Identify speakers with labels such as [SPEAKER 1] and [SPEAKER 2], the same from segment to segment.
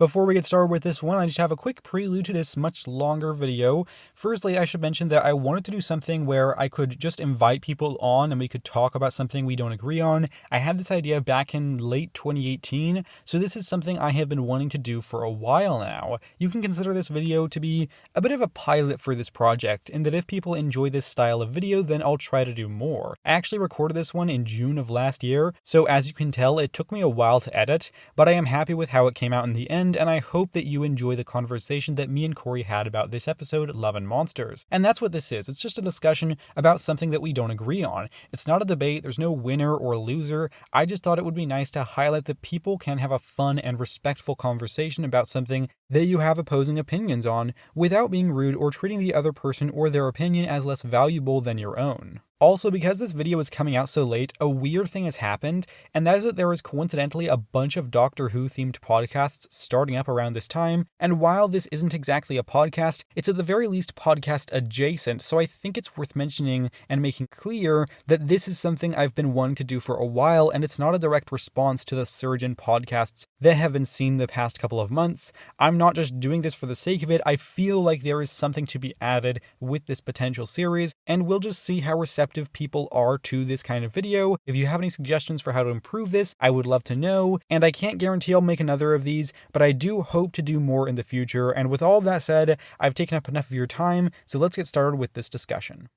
[SPEAKER 1] Before we get started with this one, I just have a quick prelude to this much longer video. Firstly, I should mention that I wanted to do something where I could just invite people on and we could talk about something we don't agree on. I had this idea back in late 2018, so this is something I have been wanting to do for a while now. You can consider this video to be a bit of a pilot for this project, in that if people enjoy this style of video, then I'll try to do more. I actually recorded this one in June of last year, so as you can tell, it took me a while to edit, but I am happy with how it came out in the end, and I hope that you enjoy the conversation that me and Corey had about this episode, Love and Monsters. And that's what this is. It's just a discussion about something that we don't agree on. It's not a debate, there's no winner or loser. I just thought it would be nice to highlight that people can have a fun and respectful conversation about something that you have opposing opinions on, without being rude or treating the other person or their opinion as less valuable than your own. Also, because this video is coming out so late, a weird thing has happened, and that is that there is coincidentally a bunch of Doctor Who themed podcasts starting up around this time, and while this isn't exactly a podcast, it's at the very least podcast adjacent, so I think it's worth mentioning and making clear that this is something I've been wanting to do for a while, and it's not a direct response to the surge in podcasts that have been seen the past couple of months. I'm not just doing this for the sake of it, I feel like there is something to be added with this potential series, and we'll just see how receptive people are to this kind of video. If you have any suggestions for how to improve this, I would love to know, and I can't guarantee I'll make another of these, but I do hope to do more in the future, and with all of that said, I've taken up enough of your time, so let's get started with this discussion.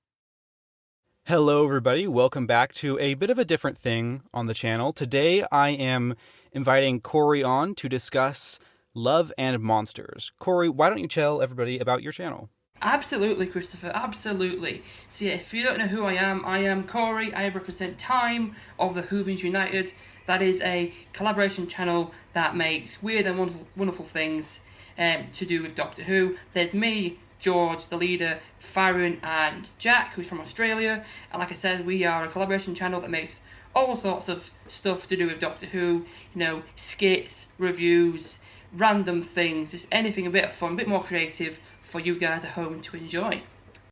[SPEAKER 1] Hello everybody, welcome back to a bit of a different thing on the channel. Today I am inviting Corey on to discuss Love and Monsters. Corey, why don't you tell everybody about your channel?
[SPEAKER 2] Absolutely, Christopher, absolutely. So yeah, if you don't know who I am Corey. I represent Time of the Whovians United. That is a collaboration channel that makes weird and wonderful things to do with Doctor Who. There's me, George, the leader, Farron, and Jack, who's from Australia. And like I said, we are a collaboration channel that makes all sorts of stuff to do with Doctor Who. You know, skits, reviews, random things, just anything a bit of fun, a bit more creative for you guys at home to enjoy.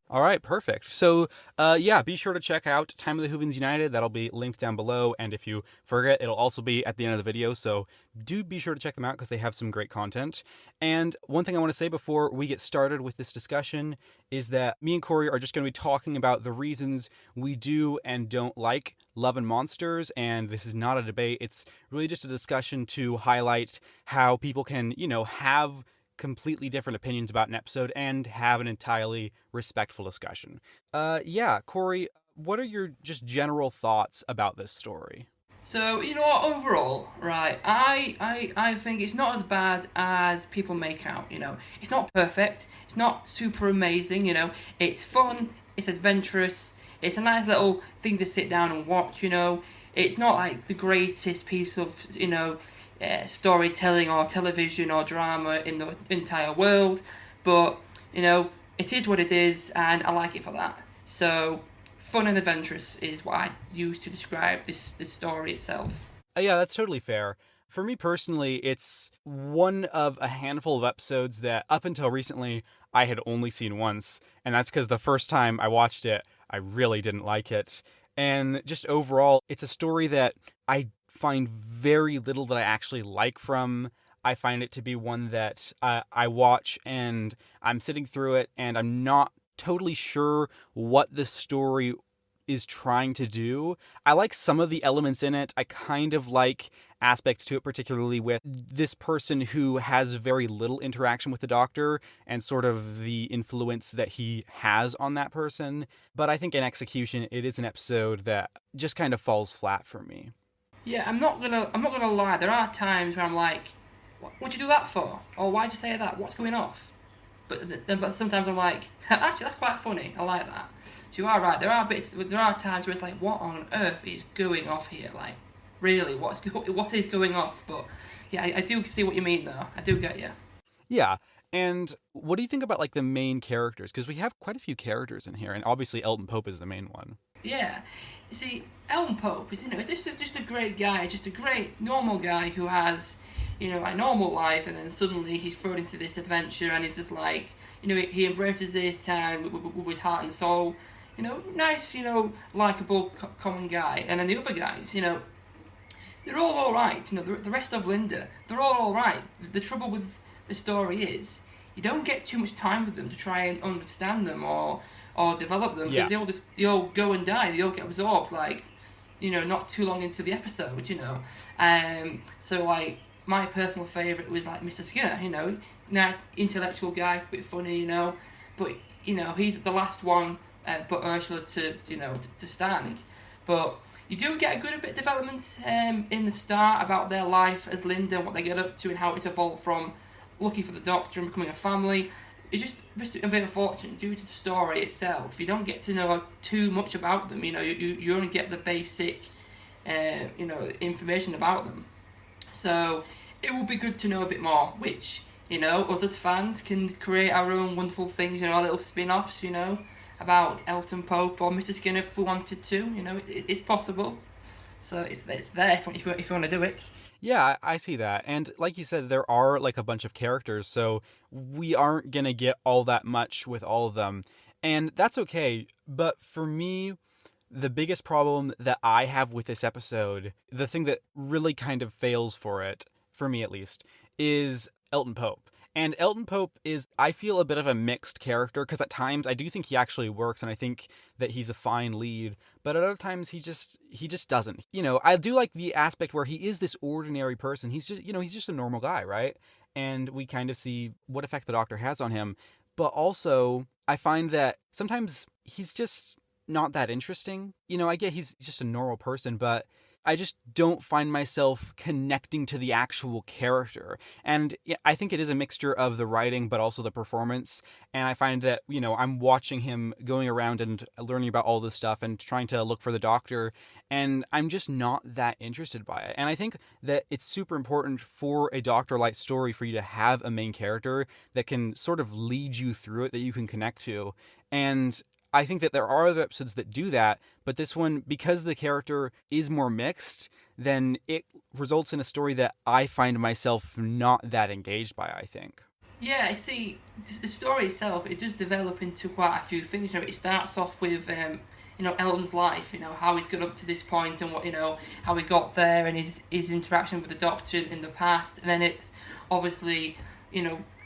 [SPEAKER 1] All right, perfect. So, yeah, be sure to check out Time of the Whovians United. That'll be linked down below, and if you forget, it'll also be at the end of the video, so do be sure to check them out because they have some great content. And one thing I want to say before we get started with this discussion is that me and Corey are just going to be talking about the reasons we do and don't like Love and Monsters, and this is not a debate. It's really just a discussion to highlight how people can, have completely different opinions about an episode and have an entirely respectful discussion. Yeah, Corey, what are your just general thoughts about this story?
[SPEAKER 2] So, you know what, overall, right, I think it's not as bad as people make out, It's not perfect, it's not super amazing, It's fun, it's adventurous, it's a nice little thing to sit down and watch, It's not like the greatest piece of, storytelling or television or drama in the entire world, but it is what it is, and I like it for that. So fun and adventurous is what I use to describe this story itself.
[SPEAKER 1] Yeah, that's totally fair. For me personally, it's one of a handful of episodes that up until recently I had only seen once, and that's because the first time I watched it I really didn't like it. And just overall, it's a story that I find very little that I actually like from. I find it to be one that I watch and I'm sitting through it and I'm not totally sure what the story is trying to do. I like some of the elements in it. I kind of like aspects to it, particularly with this person who has very little interaction with the Doctor and sort of the influence that he has on that person. But I think in execution, it is an episode that just kind of falls flat for me.
[SPEAKER 2] Yeah, I'm not gonna lie. There are times where I'm like, "What'd you do that for?" Or "Why'd you say that? What's going off?" But sometimes I'm like, "Actually, that's quite funny. I like that." So you are right. There are times where it's like, "What on earth is going off here?" Like, really, what is going off? But yeah, I do see what you mean though. I do get you.
[SPEAKER 1] Yeah. And what do you think about like the main characters? Because we have quite a few characters in here, and obviously Elton Pope is the main one.
[SPEAKER 2] Yeah, you see, Elton Pope is just a great guy, just a great normal guy who has a normal life, and then suddenly he's thrown into this adventure, and he's just like he embraces it and with his heart and soul, nice, likable common guy, and then the other guys, they're all right. You know, the rest of Linda, they're all right. The trouble with the story is you don't get too much time with them to try and understand them or develop them.
[SPEAKER 1] Yeah.
[SPEAKER 2] They all go and die. They all get absorbed like, not too long into the episode. So like my personal favourite was like Mr. Skinner. Nice intellectual guy, a bit funny. But he's the last one. But Ursula to stand, but you do get a good bit of development in the start about their life as Linda, what they get up to, and how it's evolved from looking for the Doctor and becoming a family. It's just a bit unfortunate due to the story itself. You don't get to know too much about them. You only get the basic, information about them. So it would be good to know a bit more, which us as fans can create our own wonderful things. Our little spin-offs. About Elton Pope or Mr. Skinner if we wanted to. It's possible. So it's there if you want to do it.
[SPEAKER 1] Yeah, I see that. And like you said, there are like a bunch of characters, so we aren't going to get all that much with all of them. And that's okay. But for me, the biggest problem that I have with this episode, the thing that really kind of fails for it, for me at least, is Elton Pope. And Elton Pope is, I feel, a bit of a mixed character, because at times I do think he actually works, and I think that he's a fine lead, but at other times he just doesn't. I do like the aspect where he is this ordinary person. He's just a normal guy, right? And we kind of see what effect the Doctor has on him. But also, I find that sometimes he's just not that interesting. I get he's just a normal person, but I just don't find myself connecting to the actual character. And I think it is a mixture of the writing, but also the performance. And I find that, I'm watching him going around and learning about all this stuff and trying to look for the Doctor, and I'm just not that interested by it. And I think that it's super important for a Doctor-like story for you to have a main character that can sort of lead you through it, that you can connect to. And I think that there are other episodes that do that, but this one, because the character is more mixed, then it results in a story that I find myself not that engaged by, I think.
[SPEAKER 2] Yeah, I see. The story itself, it does develop into quite a few things. It starts off with, Elton's life. How he's got up to this point and how he got there, and his interaction with the Doctor in the past. And then it's obviously,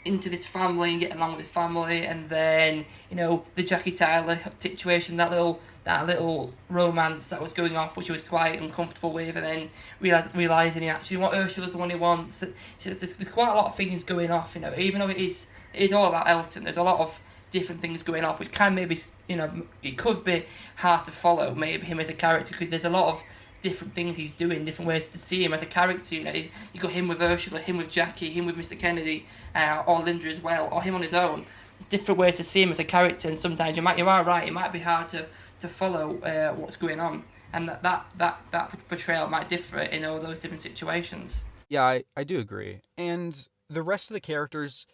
[SPEAKER 2] into this family and getting along with his family, and then the Jackie Tyler situation, that little romance that was going off, which he was quite uncomfortable with, and then realising he actually what Ursula's the one he wants. So there's quite a lot of things going off, even though it is all about Elton. There's a lot of different things going off, which can maybe it could be hard to follow maybe him as a character, because there's a lot of different things he's doing, different ways to see him as a character. You got him with Ursula, him with Jackie, him with Mr. Kennedy, or Linda as well, or him on his own. There's different ways to see him as a character, and sometimes you are right. It might be hard to follow what's going on, and that portrayal might differ in all those different situations.
[SPEAKER 1] Yeah, I do agree. And the rest of the characters,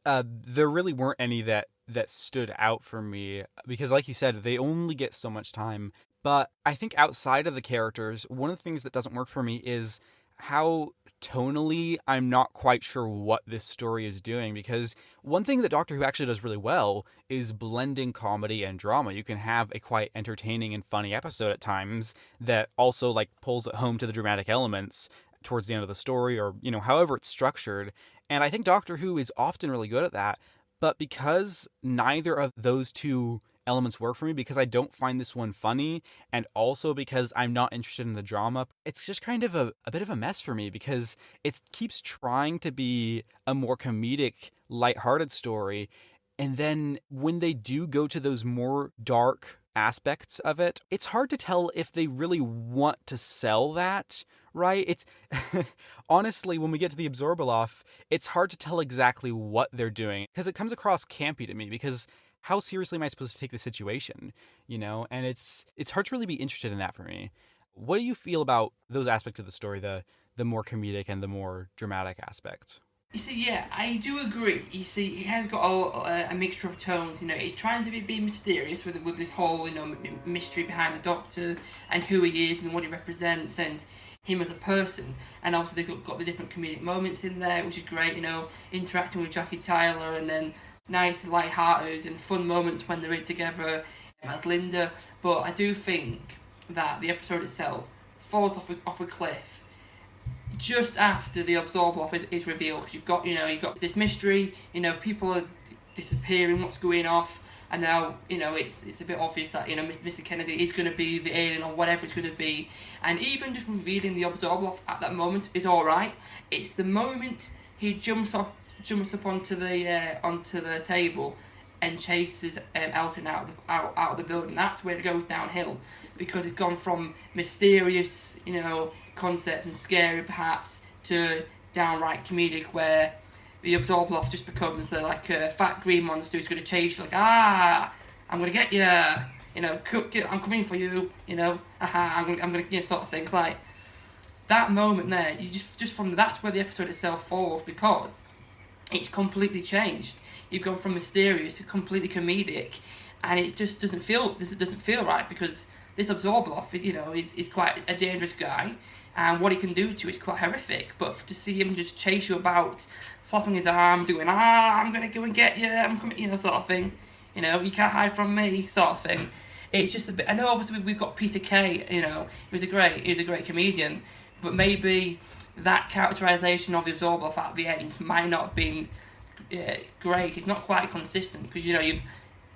[SPEAKER 1] there really weren't any that stood out for me, because like you said, they only get so much time. But I think outside of the characters, one of the things that doesn't work for me is how tonally I'm not quite sure what this story is doing, because one thing that Doctor Who actually does really well is blending comedy and drama. You can have a quite entertaining and funny episode at times that also like pulls it home to the dramatic elements towards the end of the story, or however it's structured. And I think Doctor Who is often really good at that. But because neither of those two elements work for me, because I don't find this one funny, and also because I'm not interested in the drama, it's just kind of a bit of a mess for me, because it keeps trying to be a more comedic, lighthearted story, and then when they do go to those more dark aspects of it, it's hard to tell if they really want to sell that, right? It's honestly, when we get to the Absorbaloff, it's hard to tell exactly what they're doing, because it comes across campy to me, because how seriously am I supposed to take the situation, And it's hard to really be interested in that for me. What do you feel about those aspects of the story, the more comedic and the more dramatic aspects?
[SPEAKER 2] You see, yeah, I do agree. You see, he has got a mixture of tones. He's trying to be mysterious with this whole, mystery behind the Doctor and who he is and what he represents and him as a person. And also they've got the different comedic moments in there, which is great. Interacting with Jackie Tyler, and then nice, light-hearted and fun moments when they're in together as Linda. But I do think that the episode itself falls off a cliff just after the Absorbloff is revealed, because you've got this mystery, people are disappearing, what's going off, and now, it's a bit obvious that, Mr. Kennedy is going to be the alien or whatever it's going to be, and even just revealing the Absorbloff at that moment is alright. It's the moment he jumps up onto the table and chases Elton out of the building. That's where it goes downhill, because it's gone from mysterious, concept and scary perhaps, to downright comedic, where the Absorbloff just becomes a fat green monster who's going to chase you, I'm going to get you, I'm coming for you, I'm going to, sort of things. Like, that moment there, you just from that's where the episode itself falls, because it's completely changed. You've gone from mysterious to completely comedic, and it just doesn't feel right, because this Absorbloff is quite a dangerous guy, and what he can do to you is quite horrific. But to see him just chase you about, flopping his arm, doing I'm gonna go and get you, I'm coming, sort of thing, you can't hide from me, sort of thing. It's just a bit. I know obviously we've got Peter Kay, he was a great comedian, but maybe that characterization of the Absorbloff at the end might not have been great. It's not quite consistent, because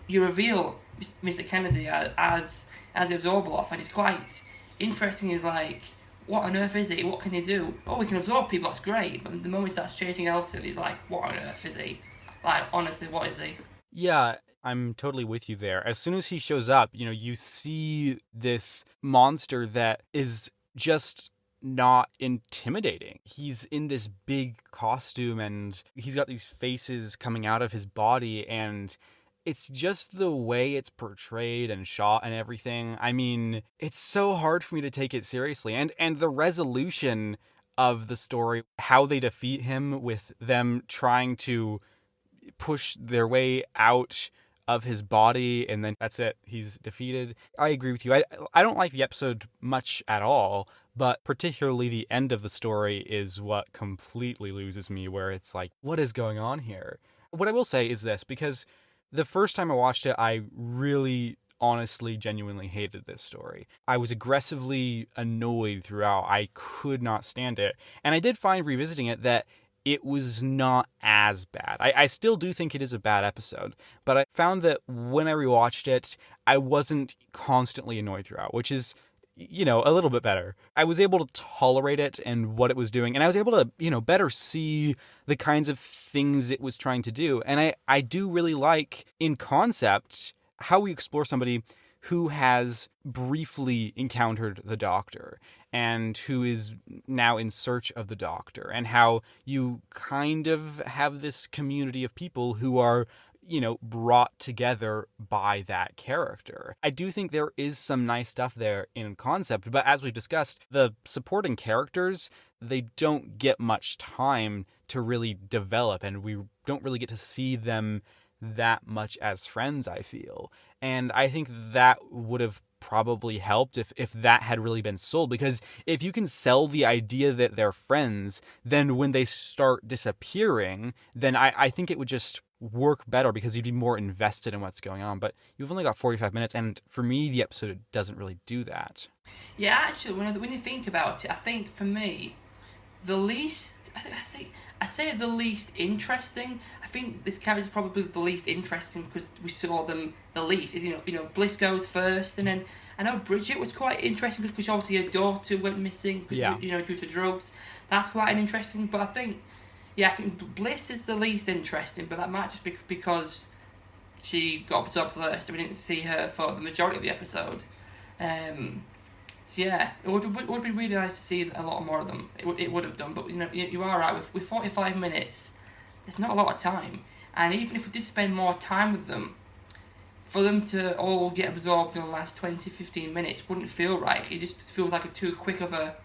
[SPEAKER 2] you reveal Mr. Kennedy as the Absorbloff, and it's quite interesting. Is like, what on earth is he? What can he do? Oh, he can absorb people, that's great. But the moment he starts chasing Elton, he's like, what on earth is he? Like, honestly, what is he?
[SPEAKER 1] Yeah, I'm totally with you there. As soon as he shows up, you see this monster that is just not intimidating. He's in this big costume, and he's got these faces coming out of his body, and it's just the way it's portrayed and shot and everything. I mean, it's so hard for me to take it seriously. And the resolution of the story, how they defeat him with them trying to push their way out of his body, and then that's it, he's defeated. I agree with you. I don't like the episode much at all, but particularly the end of the story is what completely loses me, where it's like, what is going on here? What I will say is this, because the first time I watched it, I really, honestly, genuinely hated this story. I was aggressively annoyed throughout. I could not stand it. And I did find, revisiting it, that it was not as bad. I still do think it is a bad episode, but I found that when I rewatched it, I wasn't constantly annoyed throughout, which is, a little bit better. I was able to tolerate it and what it was doing, and I was able to, better see the kinds of things it was trying to do. And I do really like, in concept, how we explore somebody who has briefly encountered the Doctor and who is now in search of the Doctor, and how you kind of have this community of people who are, brought together by that character. I do think there is some nice stuff there in concept, but as we've discussed, the supporting characters, they don't get much time to really develop, and we don't really get to see them that much as friends, I feel. And I think that would have probably helped if that had really been sold, because if you can sell the idea that they're friends, then when they start disappearing, then I think it would just work better, because you'd be more invested in what's going on. But you've only got 45 minutes, and for me, the episode doesn't really do that.
[SPEAKER 2] Yeah, actually, when you think about it, I think for me, the least, I say the least interesting. I think this character is probably the least interesting because we saw them the least. Bliss goes first, and then I know Bridget was quite interesting because obviously her daughter went missing,
[SPEAKER 1] Yeah.
[SPEAKER 2] Due to drugs. That's quite an interesting. But I think Bliss is the least interesting, but that might just be because she got absorbed first, and we didn't see her for the majority of the episode. So yeah, it would be really nice to see a lot more of them. It would have done, but you are right. With 45 minutes, there's not a lot of time, and even if we did spend more time with them, for them to all get absorbed in the last 20-15 minutes wouldn't feel right. It just feels like a too quick of a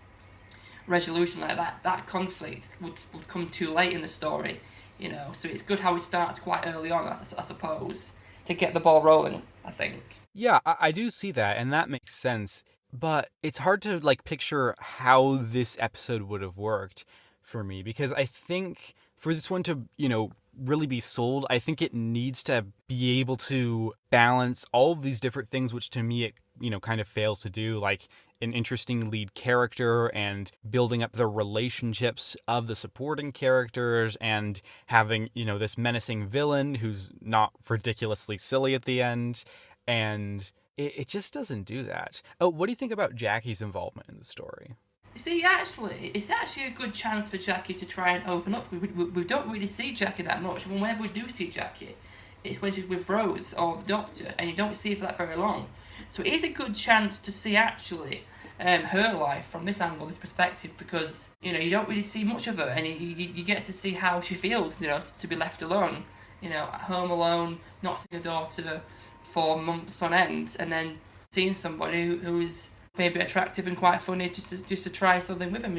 [SPEAKER 2] resolution. Like that conflict would come too late in the story, So it's good how it starts quite early on, I suppose, to get the ball rolling, I think.
[SPEAKER 1] Yeah, I do see that, and that makes sense. But it's hard to picture how this episode would have worked for me, because I think for this one to, really be sold. I think it needs to be able to balance all of these different things, which to me it, kind of fails to do, like an interesting lead character and building up the relationships of the supporting characters and having, this menacing villain who's not ridiculously silly at the end. And it just doesn't do that. Oh, what do you think about Jackie's involvement in the story?
[SPEAKER 2] See, actually, it's actually a good chance for Jackie to try and open up. We don't really see Jackie that much. Whenever we do see Jackie, it's when she's with Rose or the Doctor, and you don't see her for that very long. So it is a good chance to see, actually, her life from this angle, this perspective, because, you don't really see much of her, and you get to see how she feels, to be left alone, at home alone, not seeing her daughter for months on end, and then seeing somebody who is maybe attractive and quite funny just to try something with him,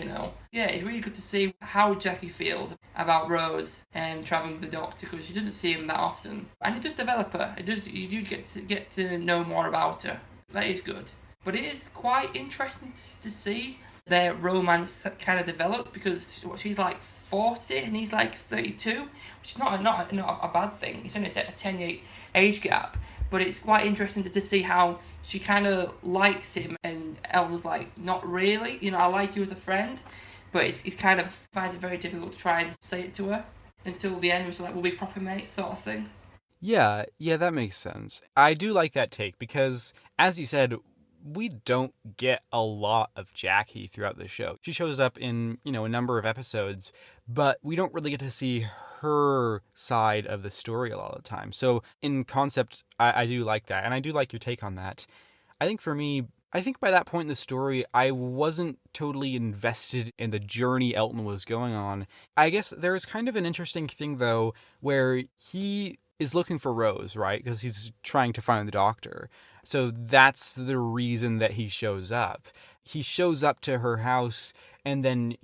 [SPEAKER 2] Yeah, it's really good to see how Jackie feels about Rose and travelling with the Doctor, because she doesn't see him that often. And it does develop her. You do get to know more about her. That is good. But it is quite interesting to see their romance kind of develop, because she's like 40 and he's like 32, which is not a bad thing. It's only a 10-year age gap. But it's quite interesting to see how she kind of likes him, and Elton's like, not really. I like you as a friend, but it's kind of finds it very difficult to try and say it to her until the end, which is like, we'll be proper mates sort of thing.
[SPEAKER 1] Yeah, that makes sense. I do like that take because, as you said, we don't get a lot of Jackie throughout the show. She shows up in, a number of episodes, but we don't really get to see her side of the story a lot of the time. So in concept, I do like that, and I do like your take on that. I think for me, by that point in the story, I wasn't totally invested in the journey Elton was going on. I guess there's kind of an interesting thing, though, where he is looking for Rose, right? Because he's trying to find the Doctor. So that's the reason that he shows up. He shows up to her house, and then,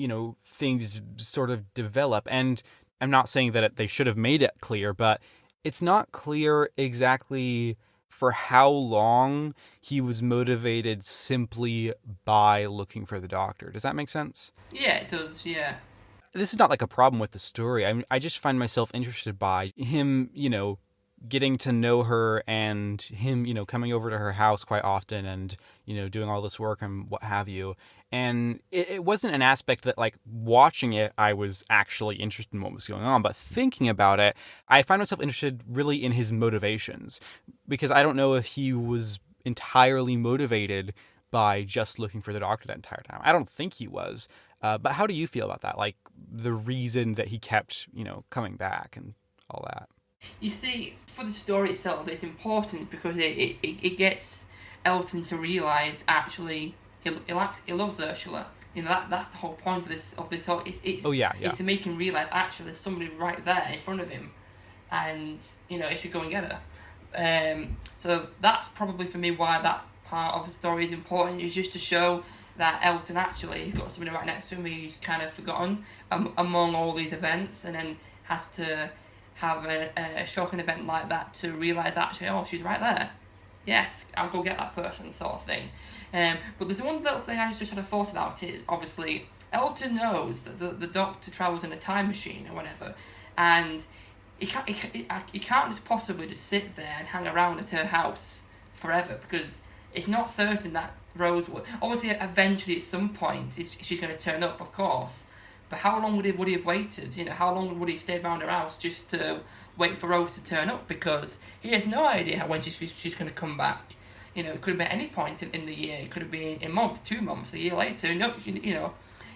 [SPEAKER 1] things sort of develop. And I'm not saying that they should have made it clear, but it's not clear exactly for how long he was motivated simply by looking for the Doctor. Does that make sense?
[SPEAKER 2] Yeah, it does, yeah.
[SPEAKER 1] This is not like a problem with the story. I just find myself interested by him, getting to know her and him, coming over to her house quite often and, doing all this work and what have you. And it wasn't an aspect that, like, watching it, I was actually interested in what was going on. But thinking about it, I find myself interested really in his motivations, because I don't know if he was entirely motivated by just looking for the Doctor that entire time. I don't think he was. But how do you feel about that? Like, the reason that he kept, coming back and all that?
[SPEAKER 2] You see, for the story itself, it's important because it gets Elton to realise, actually, he loves Ursula. That's the whole point of this whole. It's to make him realise, actually, there's somebody right there in front of him, and he should go and get her. So that's probably for me why that part of the story is important. Is just to show that Elton actually has got somebody right next to him who's kind of forgotten among all these events, and then has to have a shocking event like that to realise, actually, oh, she's right there. Yes, I'll go get that person, sort of thing. But there's one little thing I just had a thought about, is obviously Elton knows that the Doctor travels in a time machine or whatever, and he can't just possibly just sit there and hang around at her house forever, because it's not certain that Rose would. Obviously, eventually, at some point, she's going to turn up, of course. But how long would he have waited? How long would he stay around her house just to wait for Rose to turn up? Because he has no idea when she's going to come back. It could have been any point in the year. It could have been a month, 2 months, a year later. No,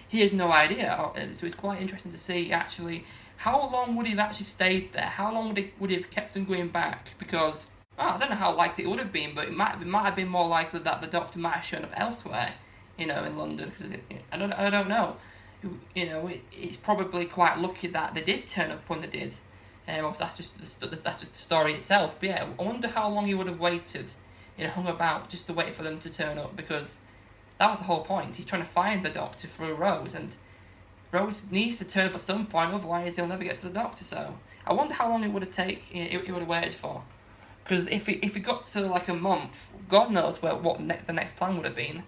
[SPEAKER 2] he has no idea. So it's quite interesting to see, actually, how long would he have actually stayed there? How long would he have kept on going back? Because I don't know how likely it would have been, but it might have been more likely that the Doctor might have shown up elsewhere, in London. Because I don't know. It's probably quite lucky that they did turn up when they did. That's just the story itself. But yeah, I wonder how long he would have waited, hung about just to wait for them to turn up, because that was the whole point. He's trying to find the Doctor through Rose, and Rose needs to turn up at some point, otherwise he'll never get to the Doctor. So I wonder how long it would have it would have waited for. Because if it got to like a month, God knows what the next plan would have been.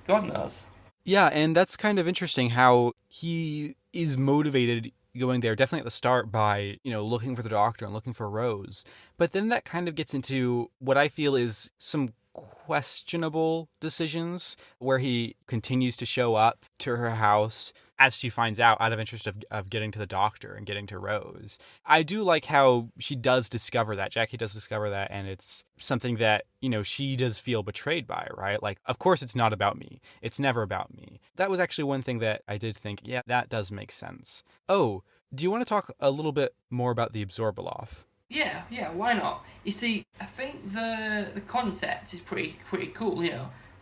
[SPEAKER 2] God knows.
[SPEAKER 1] Yeah, and that's kind of interesting how he is motivated going there definitely at the start by, looking for the doctor and looking for Rose. But then that kind of gets into what I feel is some questionable decisions where he continues to show up to her house as she finds out of interest of getting to the doctor and getting to Rose. I do like how she does discover that. Jackie does discover that, and it's something that, she does feel betrayed by, right? Like, of course it's not about me. It's never about me. That was actually one thing that I did think, yeah, that does make sense. Oh, do you want to talk a little bit more about the Absorbaloff?
[SPEAKER 2] Yeah, why not? You see, I think the concept is pretty cool,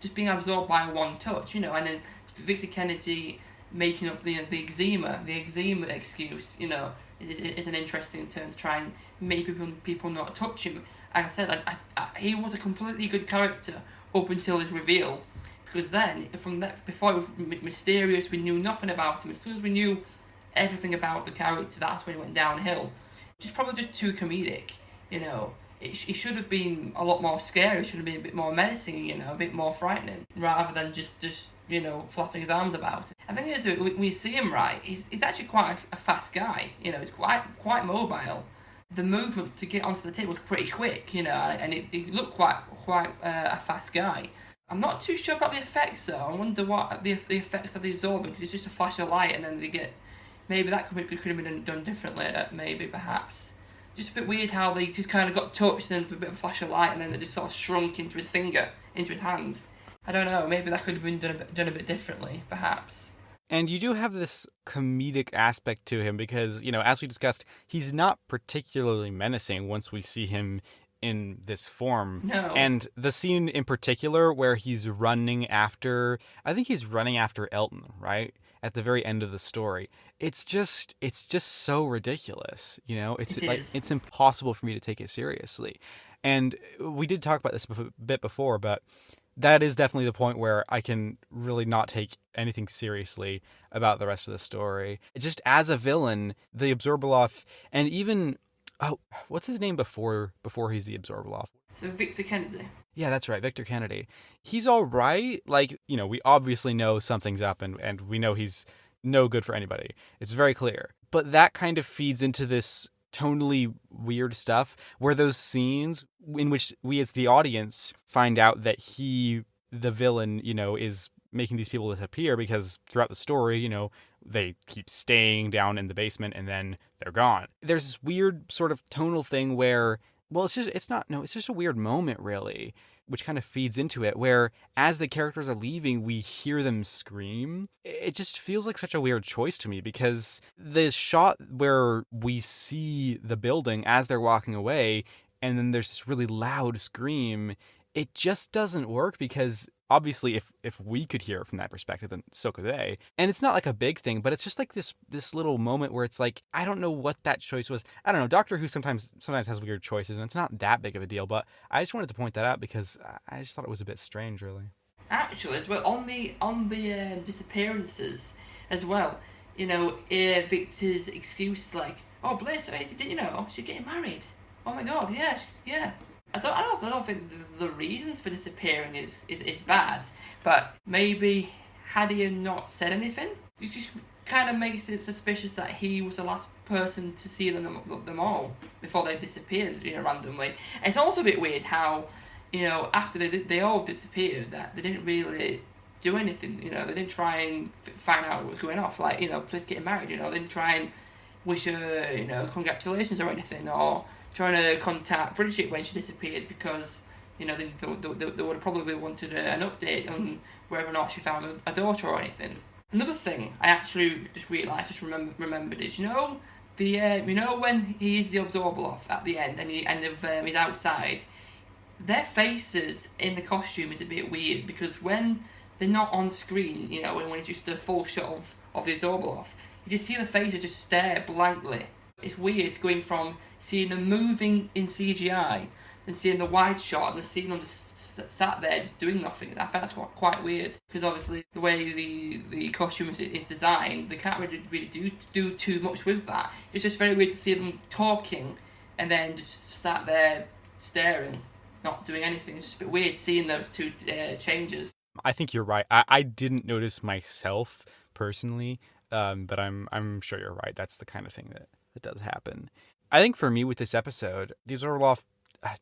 [SPEAKER 2] just being absorbed by one touch, and then Victor Kennedy making up the eczema excuse, is an interesting term to try and make people not touch him. Like I said, he was a completely good character up until his reveal, because then from that before it was mysterious, we knew nothing about him. As soon as we knew everything about the character, that's when it went downhill. Just probably just too comedic, It should have been a lot more scary. It should have been a bit more menacing, a bit more frightening, rather than just flapping his arms about. I think is when you see him right, he's actually quite a fast guy. He's quite mobile. The movement to get onto the table was pretty quick, and it looked quite a fast guy. I'm not too sure about the effects though. I wonder what the effects of the absorbing, because it's just a flash of light and then they get. Maybe that could have been done differently, maybe, perhaps. Just a bit weird how they just kind of got touched and a bit of a flash of light and then they just sort of shrunk into his finger, into his hand. I don't know, maybe that could have been done a bit differently, perhaps.
[SPEAKER 1] And you do have this comedic aspect to him because, as we discussed, he's not particularly menacing once we see him in this form.
[SPEAKER 2] No.
[SPEAKER 1] And the scene in particular where he's running after, I think he's running after Elton, right? At the very end of the story. It's just so ridiculous, it's impossible for me to take it seriously. And we did talk about this a bit before, but that is definitely the point where I can really not take anything seriously about the rest of the story. Just as a villain, the Absorbaloff, and even what's his name before he's the Absorbaloff?
[SPEAKER 2] So Victor Kennedy.
[SPEAKER 1] Yeah, that's right, Victor Kennedy. He's all right. Like, we obviously know something's up and we know he's no good for anybody. It's very clear. But that kind of feeds into this tonally weird stuff where those scenes in which we as the audience find out that he, the villain, is making these people disappear because throughout the story, they keep staying down in the basement and then they're gone. There's this weird sort of tonal thing where, well, it's just a weird moment, really, which kind of feeds into it, where as the characters are leaving, we hear them scream. It just feels like such a weird choice to me because the shot where we see the building as they're walking away, and then there's this really loud scream, it just doesn't work because obviously if we could hear it from that perspective, then so could they. And it's not like a big thing, but it's just like this little moment where it's like, I don't know what that choice was. I don't know. Doctor Who sometimes has weird choices, and it's not that big of a deal, but I just wanted to point that out because I just thought it was a bit strange, really.
[SPEAKER 2] Actually, as well, on the disappearances as well, Victor's excuse is like, oh, Bliss, she's getting married. Oh my God, yeah. I don't think the reasons for disappearing is bad, but maybe had he not said anything, it just kind of makes it suspicious that he was the last person to see them all before they disappeared, randomly. And it's also a bit weird how, after they all disappeared, that they didn't really do anything. They didn't try and find out what was going off, like please getting married. They didn't try and wish her congratulations or anything, or trying to contact Bridget when she disappeared because they would have probably wanted an update on whether or not she found a daughter or anything. Another thing I actually just realised, remembered is when he's the Absorbaloff at the end and he's outside, their faces in the costume is a bit weird because when they're not on screen, when it's just a full shot of the Absorbaloff, you just see the faces just stare blankly. It's weird going from seeing them moving in CGI and seeing the wide shot and seeing them just sat there just doing nothing. I found that's quite weird because obviously the way the costume is designed, they can't really do too much with that. It's just very weird to see them talking and then just sat there staring, not doing anything. It's just a bit weird seeing those two changes.
[SPEAKER 1] I think you're right. I didn't notice myself personally But I'm sure you're right. That's the kind of thing that does happen. I think for me with this episode, the Observer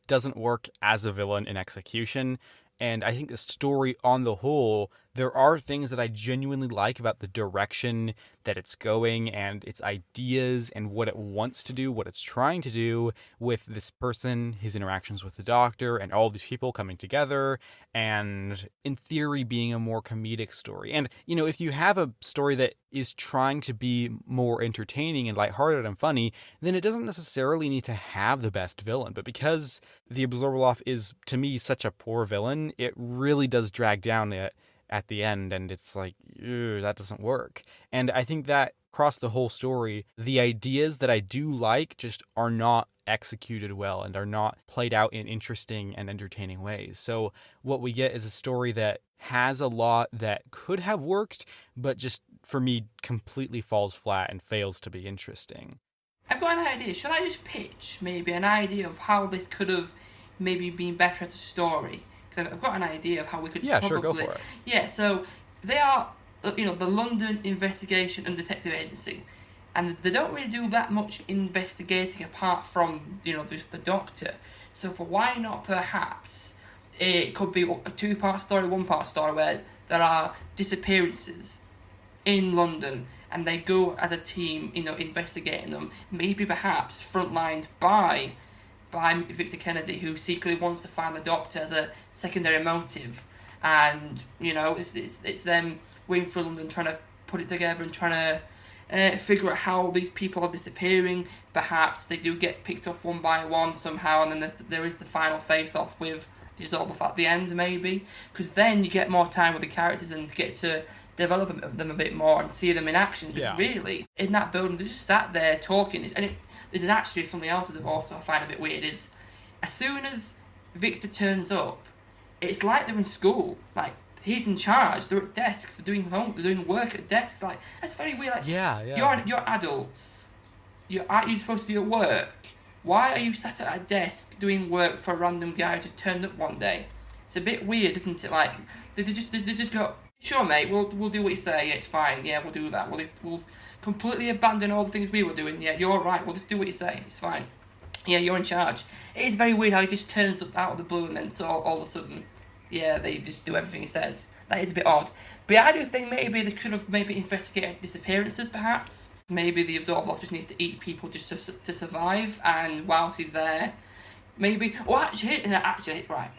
[SPEAKER 1] doesn't work as a villain in execution. And I think the story on the whole, there are things that I genuinely like about the direction that it's going and its ideas and what it wants to do, what it's trying to do with this person, his interactions with the doctor, and all these people coming together, and in theory being a more comedic story. And, if you have a story that is trying to be more entertaining and lighthearted and funny, then it doesn't necessarily need to have the best villain. But because the Observer is, to me, such a poor villain, it really does drag down at the end, and it's like, that doesn't work. And I think that across the whole story, the ideas that I do like just are not executed well and are not played out in interesting and entertaining ways. So what we get is a story that has a lot that could have worked, but just, for me, completely falls flat and fails to be interesting.
[SPEAKER 2] I've got an idea. Shall I just pitch maybe an idea of how this could have maybe been better as a story? Because I've got an idea of how we could
[SPEAKER 1] Sure, go for it.
[SPEAKER 2] Yeah, so they are, the London Investigation and Detective Agency. And they don't really do that much investigating apart from, just the doctor. So why not perhaps it could be a two-part story, one-part story where there are disappearances in London and they go as a team, investigating them. Maybe perhaps frontlined by Victor Kennedy, who secretly wants to find the doctor as a secondary motive. And, it's them going through London trying to put it together and trying to figure out how these people are disappearing. Perhaps they do get picked off one by one somehow, and then there is the final face-off with the Observer at the end, maybe. Because then you get more time with the characters and get to develop them a bit more and see them in action. Just really, in that building, they just sat there talking. There's actually something else that also I find a bit weird is, as soon as Victor turns up, it's like they're in school. Like, he's in charge. They're at desks. They're doing work at desks. Like, that's very weird. Like, you're adults. You're supposed to be at work. Why are you sat at a desk doing work for a random guy who just turned up one day? It's a bit weird, isn't it? Like, they just go, sure, mate, we'll do what you say. Yeah, it's fine. Yeah, we'll do that. We'll completely abandon all the things we were doing. Yeah, you're right. We'll just do what you say. It's fine. Yeah, you're in charge. It is very weird how he just turns up out of the blue and then all of a sudden, they just do everything he says. That is a bit odd. But I do think maybe they could have investigated disappearances, perhaps. Maybe the Observer just needs to eat people just to survive, and whilst he's there, maybe... Well, actually, right.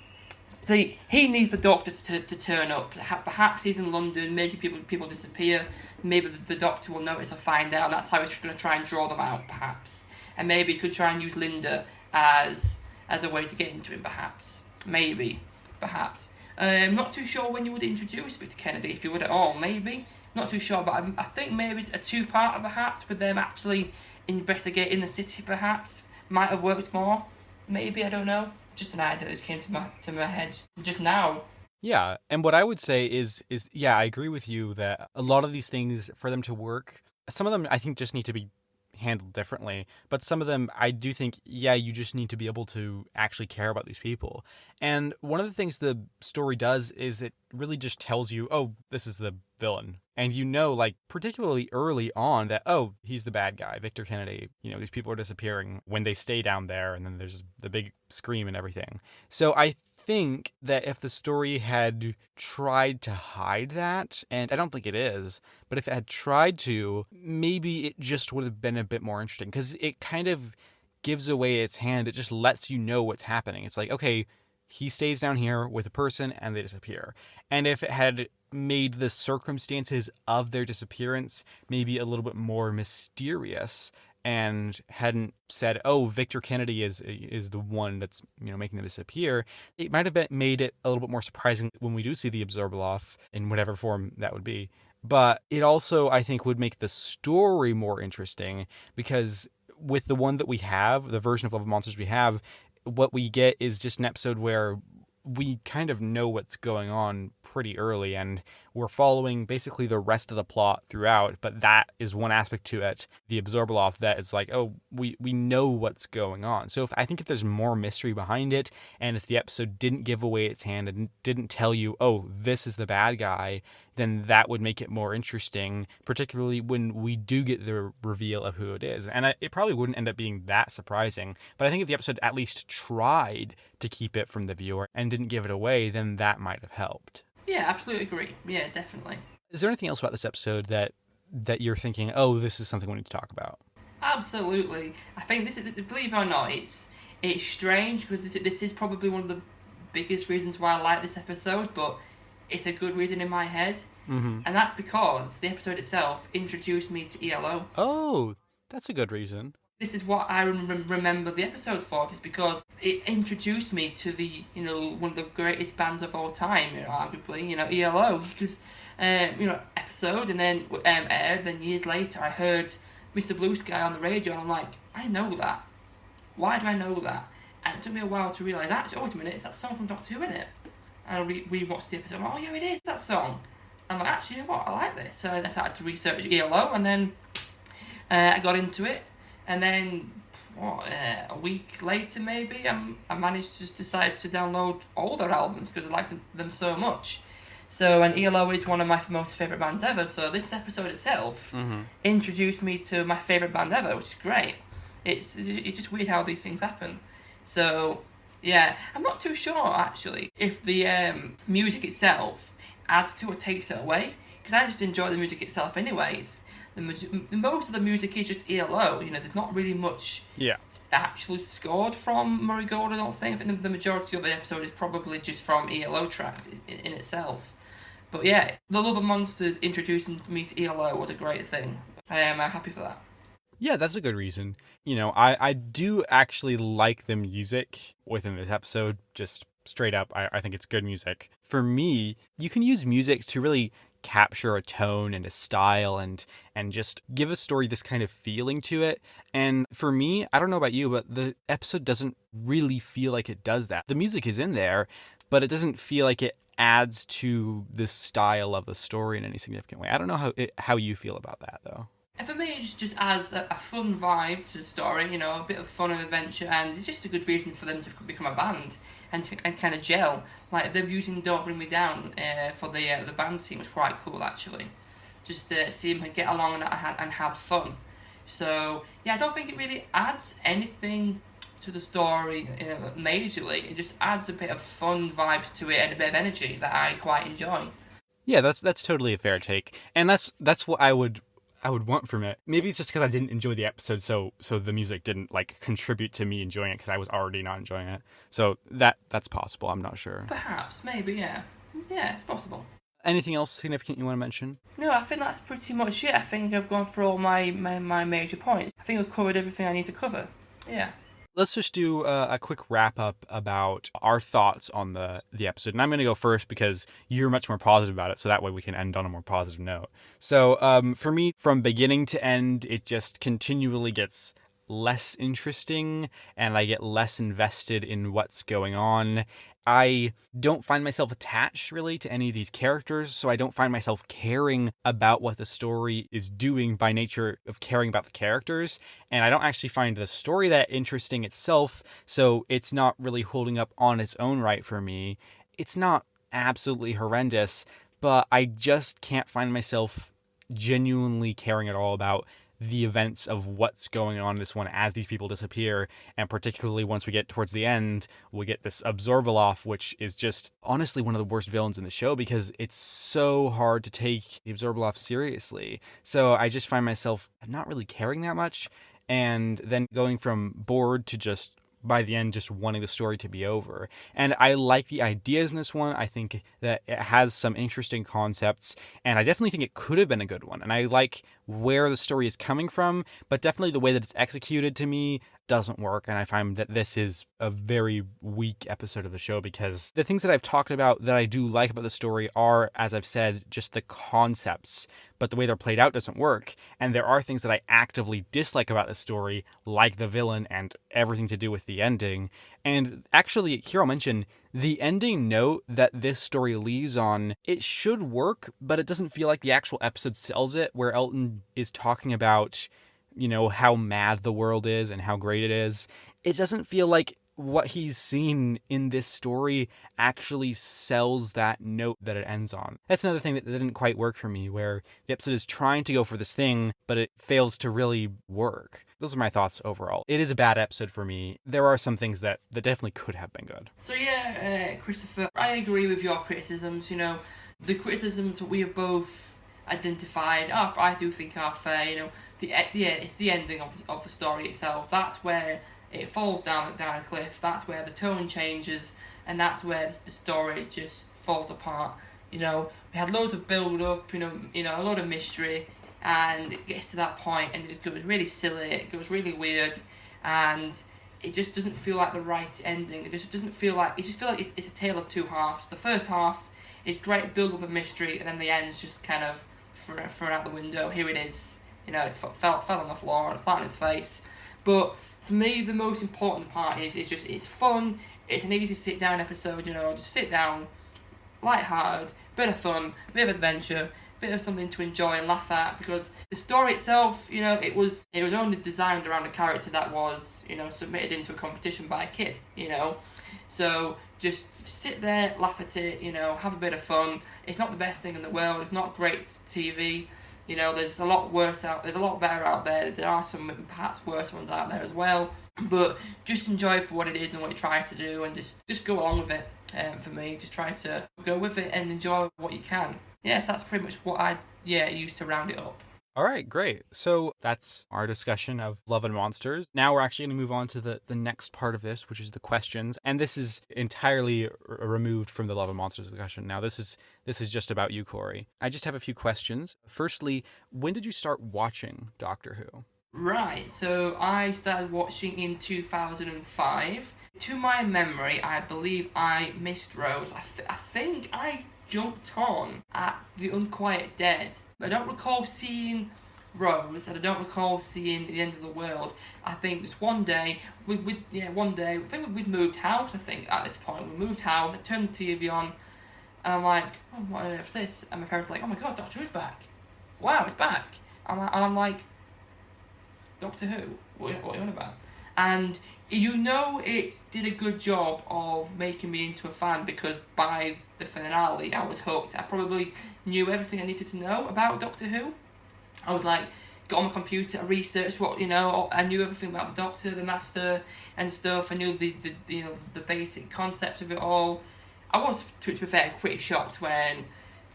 [SPEAKER 2] See, he needs the doctor to turn up. Perhaps he's in London, making people disappear. Maybe the doctor will notice or find out, and that's how he's going to try and draw them out, perhaps. And maybe he could try and use Linda as a way to get into him, perhaps. Maybe. Perhaps. I'm not too sure when you would introduce Victor Kennedy, if you would at all, maybe. Not too sure, but I think maybe it's a two-parter, perhaps, with them actually investigating the city, perhaps. Might have worked more. Maybe, I don't know. Just an idea that just came to my head just now.
[SPEAKER 1] Yeah, and what I would say is I agree with you that a lot of these things, for them to work, some of them I think just need to be handled differently, but some of them I do think, you just need to be able to actually care about these people. And one of the things the story does is it really just tells you, oh, this is the villain. And like, particularly early on that, oh, he's the bad guy, Victor Kennedy. These people are disappearing when they stay down there, and then there's the big scream and everything. So I think that if the story had tried to hide that, and I don't think it is, but if it had tried to, maybe it just would have been a bit more interesting, because it kind of gives away its hand. It just lets you know what's happening. It's like, okay, he stays down here with a person and they disappear. And if it had made the circumstances of their disappearance maybe a little bit more mysterious, and hadn't said, oh, Victor Kennedy is the one that's making them disappear, it might have made it a little bit more surprising when we do see the Observer in whatever form that would be. But it also, I think, would make the story more interesting, because with the one that we have, the version of Love of Monsters we have, what we get is just an episode where we kind of know what's going on pretty early, and we're following basically the rest of the plot throughout, but that is one aspect to it, the Absorbaloff, that is like, oh, we know what's going on. So I think if there's more mystery behind it, and if the episode didn't give away its hand and didn't tell you, oh, this is the bad guy, then that would make it more interesting, particularly when we do get the reveal of who it is. And it probably wouldn't end up being that surprising, but I think if the episode at least tried to keep it from the viewer and didn't give it away, then that might have helped.
[SPEAKER 2] Yeah, absolutely agree. Yeah, definitely.
[SPEAKER 1] Is there anything else about this episode that you're thinking, oh, this is something we need to talk about?
[SPEAKER 2] Absolutely. I think this is, believe it or not, it's strange because this is probably one of the biggest reasons why I like this episode, but it's a good reason in my head.
[SPEAKER 1] Mm-hmm.
[SPEAKER 2] And that's because the episode itself introduced me to ELO.
[SPEAKER 1] Oh, that's a good reason.
[SPEAKER 2] This is what I remember the episode for, is because it introduced me to the, one of the greatest bands of all time, arguably, ELO, because, episode, and then aired, then years later I heard Mr. Blue Sky on the radio, and I'm like, I know that. Why do I know that? And it took me a while to realise, actually, wait a minute, it's that song from Doctor Who, isn't it? And I re-watched the episode, I'm like, oh yeah, it is that song. I'm like, actually, you know what, I like this. So I started to research ELO, and then I got into it. And then, a week later maybe, I managed to just decide to download all their albums because I liked them so much. So, and ELO is one of my most favourite bands ever, so this episode itself introduced me to my favourite band ever, which is great. It's just weird how these things happen. So, yeah, I'm not too sure, actually, if the music itself adds to or takes it away, because I just enjoy the music itself anyways. Most of the music is just ELO, there's not really much actually scored from Murray Gold, I don't think. I think the majority of the episode is probably just from ELO tracks in itself. But yeah, The Love of Monsters introducing me to ELO was a great thing. I am happy for that.
[SPEAKER 1] Yeah, that's a good reason. I do actually like the music within this episode, just straight up. I think it's good music. For me, you can use music to really capture a tone and a style and just give a story this kind of feeling to it. And for me, I don't know about you, but the episode doesn't really feel like it does that. The music is in there, but it doesn't feel like it adds to the style of the story in any significant way. I don't know how you feel about that, though.
[SPEAKER 2] And for me, it just adds a fun vibe to the story, a bit of fun and adventure, and it's just a good reason for them to become a band and kind of gel. Like, them using Don't Bring Me Down for the band team was quite cool, actually. Just see them get along and have fun. So, yeah, I don't think it really adds anything to the story majorly. It just adds a bit of fun vibes to it and a bit of energy that I quite enjoy.
[SPEAKER 1] Yeah, that's totally a fair take. And that's what I would want from it. Maybe it's just because I didn't enjoy the episode, so the music didn't contribute to me enjoying it because I was already not enjoying it. So that's possible. I'm not sure.
[SPEAKER 2] Perhaps, maybe, yeah. Yeah, it's possible.
[SPEAKER 1] Anything else significant you want to mention?
[SPEAKER 2] No, I think that's pretty much it. I think I've gone through all my major points. I think I've covered everything I need to cover. Yeah.
[SPEAKER 1] Let's just do a quick wrap up about our thoughts on the episode. And I'm going to go first because you're much more positive about it, so that way we can end on a more positive note. So for me, from beginning to end, it just continually gets less interesting and I get less invested in what's going on. I don't find myself attached really to any of these characters, so I don't find myself caring about what the story is doing by nature of caring about the characters, and I don't actually find the story that interesting itself, so it's not really holding up on its own right for me. It's not absolutely horrendous, but I just can't find myself genuinely caring at all about the events of what's going on in this one as these people disappear, and particularly once we get towards the end, we get this Absorbaloff, which is just honestly one of the worst villains in the show because it's so hard to take the Absorbaloff seriously. So I just find myself not really caring that much, and then going from bored to just by the end just wanting the story to be over. And I like the ideas in this one. I think that it has some interesting concepts, and I definitely think it could have been a good one. And I like where the story is coming from, but definitely the way that it's executed to me, doesn't work, and I find that this is a very weak episode of the show, because the things that I've talked about that I do like about the story are, as I've said, just the concepts, but the way they're played out doesn't work. And there are things that I actively dislike about the story, like the villain and everything to do with the ending. And actually, here I'll mention, the ending note that this story leaves on, it should work, but it doesn't feel like the actual episode sells it, where Elton is talking about, how mad the world is and how great it is. It doesn't feel like what he's seen in this story actually sells that note that it ends on. That's another thing that didn't quite work for me, where the episode is trying to go for this thing, but it fails to really work. Those are my thoughts overall. It is a bad episode for me. There are some things that definitely could have been good.
[SPEAKER 2] So yeah, Christopher, I agree with your criticisms. The criticisms that we have both identified, I do think are fair. It's the ending of the story itself. That's where it falls down a cliff. That's where the tone changes, and that's where the story just falls apart. We had loads of build up, a load of mystery, and it gets to that point, and it goes really silly. It goes really weird, and it just doesn't feel like the right ending. It just doesn't feel like. It just feels like it's a tale of two halves. The first half is great build up of mystery, and then the end's just kind of thrown out the window. Here it is. It's fell on the floor and flat on its face. But for me, the most important part is it's fun. It's an easy sit down episode. Just sit down, light-hearted, bit of fun, bit of adventure, bit of something to enjoy and laugh at. Because the story itself, it was only designed around a character that was submitted into a competition by a kid. So just sit there, laugh at it. Have a bit of fun. It's not the best thing in the world. It's not great TV. There's a lot better out there. There are some perhaps worse ones out there as well. But just enjoy it for what it is and what it tries to do, and just go along with it. For me, just try to go with it and enjoy what you can. Yes, that's pretty much what I use to round it up.
[SPEAKER 1] All right, great. So that's our discussion of Love and Monsters. Now we're actually going to move on to the next part of this, which is the questions. And this is entirely removed from the Love and Monsters discussion. Now this is just about you, Corey. I just have a few questions. Firstly, when did you start watching Doctor Who?
[SPEAKER 2] Right, so I started watching in 2005. To my memory, I believe I missed Rose. I think I jumped on at The Unquiet Dead. I don't recall seeing Rose, and I don't recall seeing The End of the World. I think just one day, I think we'd moved house, I think, at this point. We moved house, I turned the TV on, and I'm like, oh, what on earth is this? And my parents are like, oh my god, Doctor Who's back. Wow, it's back. And I'm like, Doctor Who? What are you on about? And it did a good job of making me into a fan, because by the finale I was hooked. I probably knew everything I needed to know about Doctor Who. I was like, got on my computer, I researched I knew everything about the Doctor, the Master and stuff. I knew the basic concepts of it all. I was, to be fair, pretty shocked when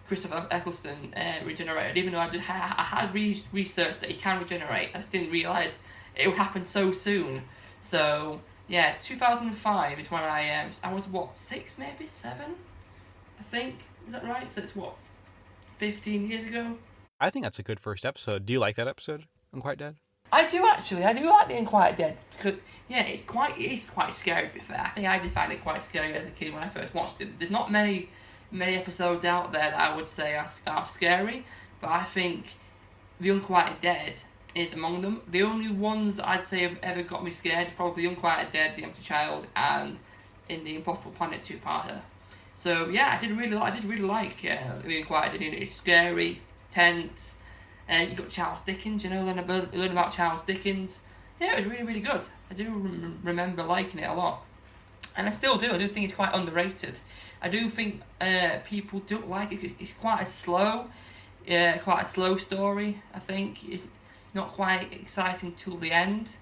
[SPEAKER 2] Christopher Eccleston regenerated, even though I had researched that he can regenerate. I just didn't realise it would happen so soon. So, 2005 is when I was, 6, maybe 7, I think. Is that right? So it's 15 years ago?
[SPEAKER 1] I think that's a good first episode. Do you like that episode, Unquiet Dead?
[SPEAKER 2] I do actually. I do like The Unquiet Dead, because, it is quite scary, to be fair. I think I did find it quite scary as a kid when I first watched it. There's not many episodes out there that I would say are scary, but I think The Unquiet Dead is among them. The only ones I'd say have ever got me scared is probably Unquiet Dead, The Empty Child, and In the Impossible Planet 2-parter. So I did really like The Unquiet Dead. It's scary, tense, and you got Charles Dickens. Learn about Charles Dickens. It was really, really good. I do remember liking it a lot, and I still do. I do think it's quite underrated. I do think people don't like it. It's quite a slow story. I think it's not quite exciting till the end.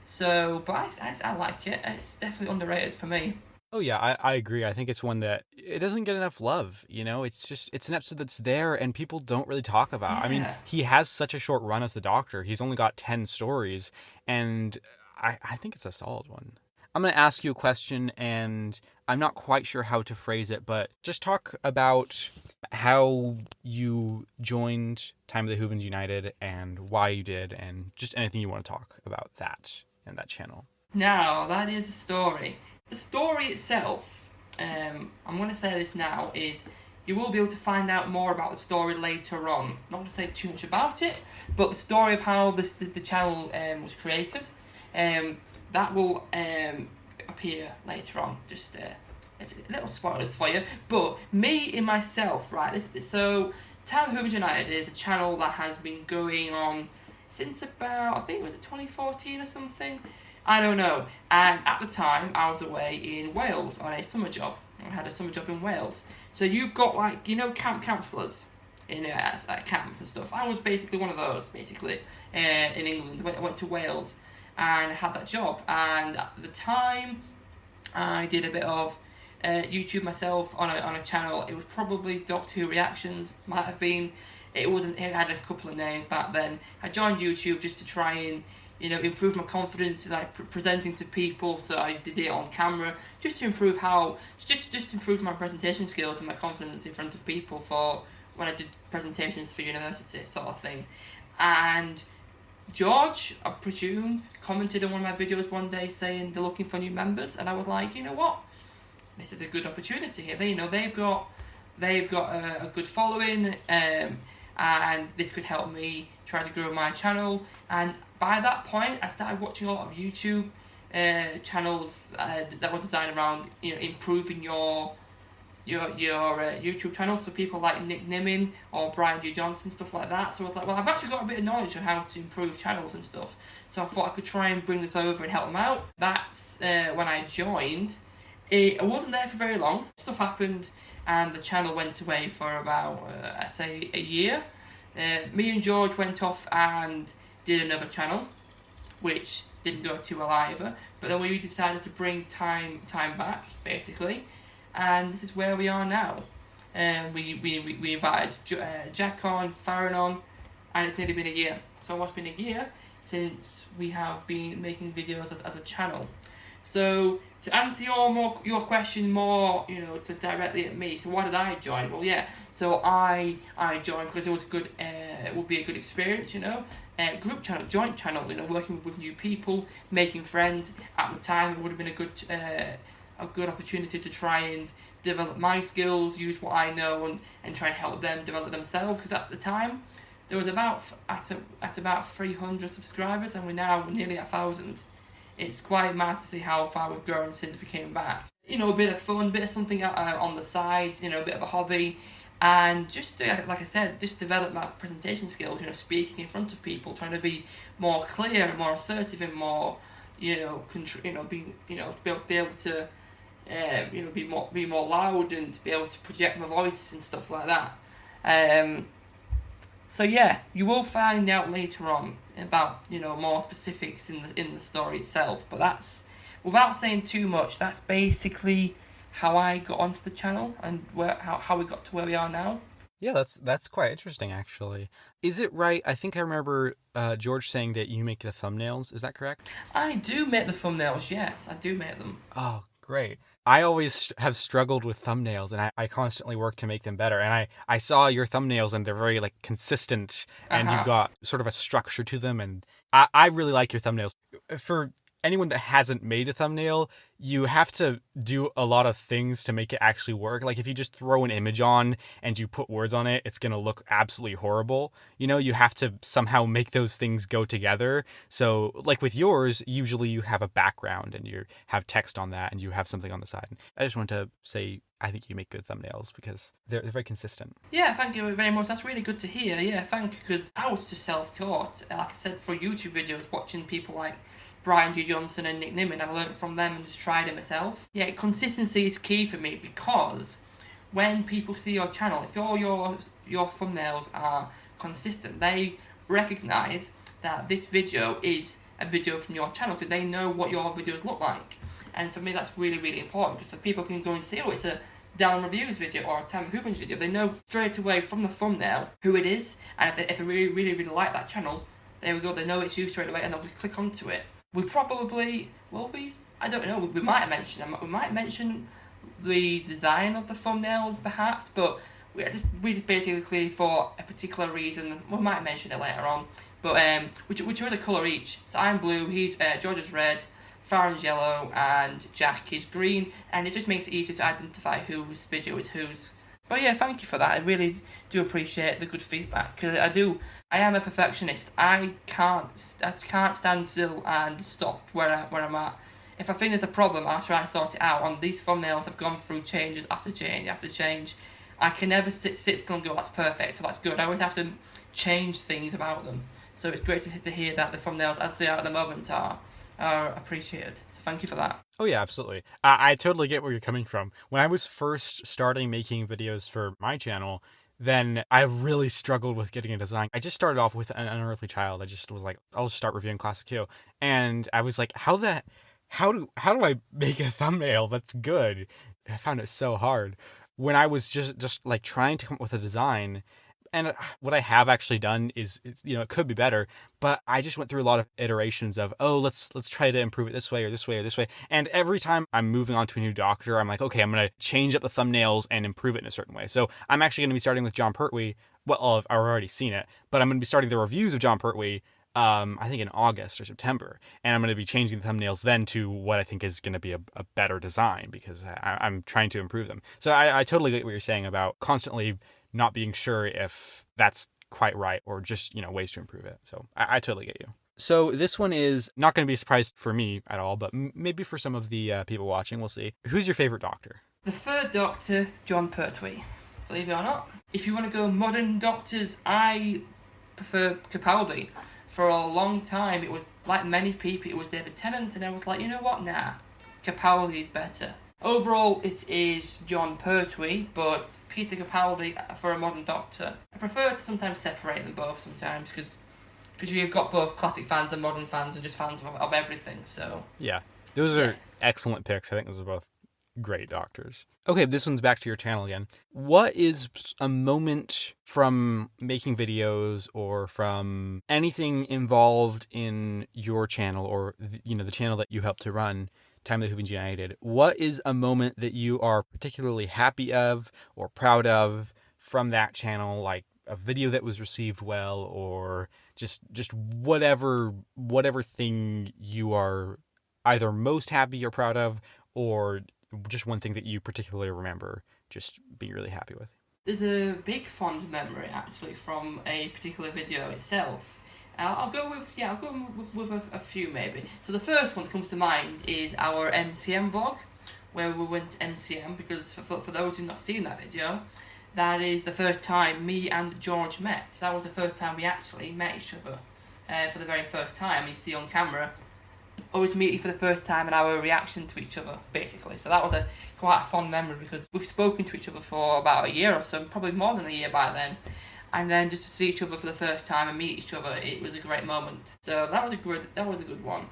[SPEAKER 2] So, but I like it. It's definitely underrated for me.
[SPEAKER 1] Oh yeah, I agree. I think it's one that it doesn't get enough love. It's an episode that's there and people don't really talk about. I mean, he has such a short run as the Doctor. He's only got 10 stories, and I think it's a solid one. I'm going to ask you a question, and I'm not quite sure how to phrase it, but just talk about how you joined Time of the Whovians United and why you did, and just anything you want to talk about that. in that channel?
[SPEAKER 2] Now, that is a story. The story itself, I'm going to say this now, is you will be able to find out more about the story later on. I'm not going to say too much about it, but the story of how the channel was created, that will appear later on. Just little spoilers for you. But me in myself, right? So, Whovians United is a channel that has been going on since about, I think, was it 2014 or something? I don't know. And at the time, I was away in Wales on a summer job. I had a summer job in Wales. So you've got, like, you know, camp counsellors in at camps and stuff. I was basically one of those, basically, in England. I went to Wales and had that job. And at the time, I did a bit of YouTube myself on a channel. It was probably Doctor Who Reactions, might have been. It wasn't. It had a couple of names back then. I joined YouTube just to try and, you know, improve my confidence, like presenting to people. So I did it on camera just to improve just improve my presentation skills and my confidence in front of people for when I did presentations for university, sort of thing. And George, I presume, commented on one of my videos one day saying they're looking for new members, and I was like, you know what, this is a good opportunity here. They, you know, they've got a good following, and this could help me try to grow my channel. And by that point, I started watching a lot of YouTube channels that were designed around, you know, improving your YouTube channel. So people like Nick Nimmin or Brian G. Johnson, stuff like that. So I was like, well, I've actually got a bit of knowledge on how to improve channels and stuff. So I thought I could try and bring this over and help them out. That's when I joined. I wasn't there for very long. Stuff happened and the channel went away for about, I say, a year. Me and George went off and did another channel, which didn't go too well either. But then we decided to bring time back, basically. And this is where we are now. We invited Jack on, Farron on, and it's nearly been a year. It's almost been a year since we have been making videos as a channel. So to answer your question more, you know, to directly at me. So why did I join? Well, yeah. So I joined because it was good. It would be a good experience, you know. Group channel, joint channel, you know, working with new people, making friends. At the time, it would have been a good opportunity to try and develop my skills, use what I know, and try and help them develop themselves. Because at the time, there was about 300 subscribers, and we're now nearly 1,000. It's quite mad to see how far we've grown since we came back. You know, a bit of fun, bit of something on the side, you know, a bit of a hobby, and just like I said, just develop my presentation skills. You know, speaking in front of people, trying to be more clear and more assertive and more, you know, be able to. You know, be more loud and be able to project my voice and stuff like that. So yeah, you will find out later on about, you know, more specifics in the story itself. But that's, without saying too much, that's basically how I got onto the channel and how we got to where we are now.
[SPEAKER 1] Yeah, that's quite interesting, actually. Is it right? I think I remember George saying that you make the thumbnails. Is that correct?
[SPEAKER 2] I do make the thumbnails. Yes, I do make them.
[SPEAKER 1] Oh, great. I always have struggled with thumbnails, and I constantly work to make them better. And I saw your thumbnails, and they're very, like, consistent, and you've got sort of a structure to them, and I really like your thumbnails. For anyone that hasn't made a thumbnail, you have to do a lot of things to make it actually work. Like, if you just throw an image on and you put words on it, it's going to look absolutely horrible. You know, you have to somehow make those things go together. So, like with yours, usually you have a background and you have text on that and you have something on the side. I just want to say I think you make good thumbnails because they're very consistent.
[SPEAKER 2] Yeah, thank you very much. That's really good to hear. Yeah, thank you, because I was just self-taught. Like I said, for YouTube videos, watching people like Brian G. Johnson and Nick Nimmin, I learned from them and just tried it myself. Yeah, consistency is key for me, because when people see your channel, if your thumbnails are consistent, they recognise that this video is a video from your channel, because they know what your videos look like. And for me, that's really, really important, because so people can go and see, oh, it's a Down Reviews video or a Time Whovians video. They know straight away from the thumbnail who it is, and if they really, really, really like that channel, there we go, they know it's you straight away, and they'll click onto it. We probably will be, I don't know, we might mention the design of the thumbnails perhaps, but we just basically, for a particular reason, we might mention it later on, but we chose a colour each. So I'm blue, George is red, Farron's yellow, and Jack is green, and it just makes it easier to identify whose video is whose. But yeah, thank you for that. I really do appreciate the good feedback, because I am a perfectionist. I can't stand still and stop where I'm at. If I think there's a problem, I'll try and sort it out. And these thumbnails have gone through changes after change after change. I can never sit still and go, that's perfect or that's good. I always have to change things about them. So it's great to hear that the thumbnails, as they are at the moment, are appreciated. So thank you for that.
[SPEAKER 1] Oh yeah, absolutely. I totally get where you're coming from. When I was first starting making videos for my channel, then I really struggled with getting a design. I just started off with an unearthly child. I just was like, I'll just start reviewing Classic Q. And I was like, how do I make a thumbnail that's good? I found it so hard. When I was just like trying to come up with a design, and what I have actually done is it could be better, but I just went through a lot of iterations of, oh, let's try to improve it this way or this way or this way. And every time I'm moving on to a new doctor, I'm like, okay, I'm going to change up the thumbnails and improve it in a certain way. So I'm actually going to be starting with John Pertwee. Well, I've already seen it, but I'm going to be starting the reviews of John Pertwee, I think in August or September. And I'm going to be changing the thumbnails then to what I think is going to be a better design, because I'm trying to improve them. So I totally get what you're saying about constantly not being sure if that's quite right or just, ways to improve it. So I totally get you. So this one is not going to be a surprise for me at all, but maybe for some of the people watching, we'll see. Who's your favorite Doctor?
[SPEAKER 2] The third Doctor, John Pertwee. Believe it or not. If you want to go modern Doctors, I prefer Capaldi. For a long time, it was, like many people, it was David Tennant, and I was like, you know what, nah, Capaldi is better. Overall, it is John Pertwee, but Peter Capaldi for a modern Doctor. I prefer to sometimes separate them both sometimes, because you've got both classic fans and modern fans and just fans of everything, so...
[SPEAKER 1] Yeah, those are excellent picks. I think those are both great Doctors. Okay, this one's back to your channel again. What is a moment from making videos or from anything involved in your channel or, the channel that you helped to run, Time of the Whovians United? What is a moment that you are particularly happy of or proud of from that channel, like a video that was received well, or just whatever thing you are either most happy or proud of, or just one thing that you particularly remember just being really happy with?
[SPEAKER 2] There's a big fond memory actually from a particular video itself. I'll go with a few maybe. So the first one that comes to mind is our MCM vlog, where we went to MCM, because for those who've not seen that video, that is the first time me and George met. So that was the first time we actually met each other for the very first time. You see on camera, always meeting for the first time and our reaction to each other, basically. So that was quite a fond memory, because we've spoken to each other for about a year or so, probably more than a year by then. And then just to see each other for the first time and meet each other, it was a great moment. So that was a good one.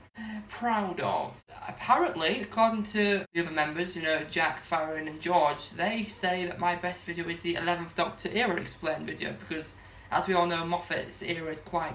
[SPEAKER 2] Proud of. Apparently, according to the other members, Jack, Farron and George, they say that my best video is the 11th Doctor era explained video, because as we all know, Moffat's era is quite,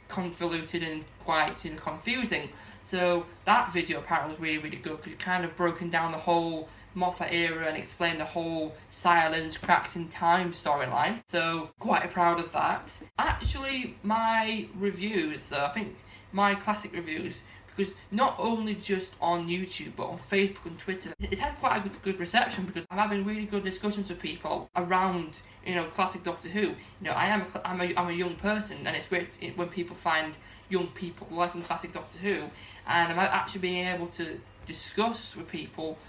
[SPEAKER 2] convoluted and quite, confusing. So that video apparently was really, really good, because it kind of broken down the whole Moffat era and explain the whole silence, cracks in time storyline. So quite proud of that. Actually, my reviews, I think my classic reviews, because not only just on YouTube but on Facebook and Twitter, it's had quite a good reception, because I'm having really good discussions with people around classic Doctor Who. I'm a young person, and it's great when people find young people liking classic Doctor Who, and I'm actually being able to discuss with people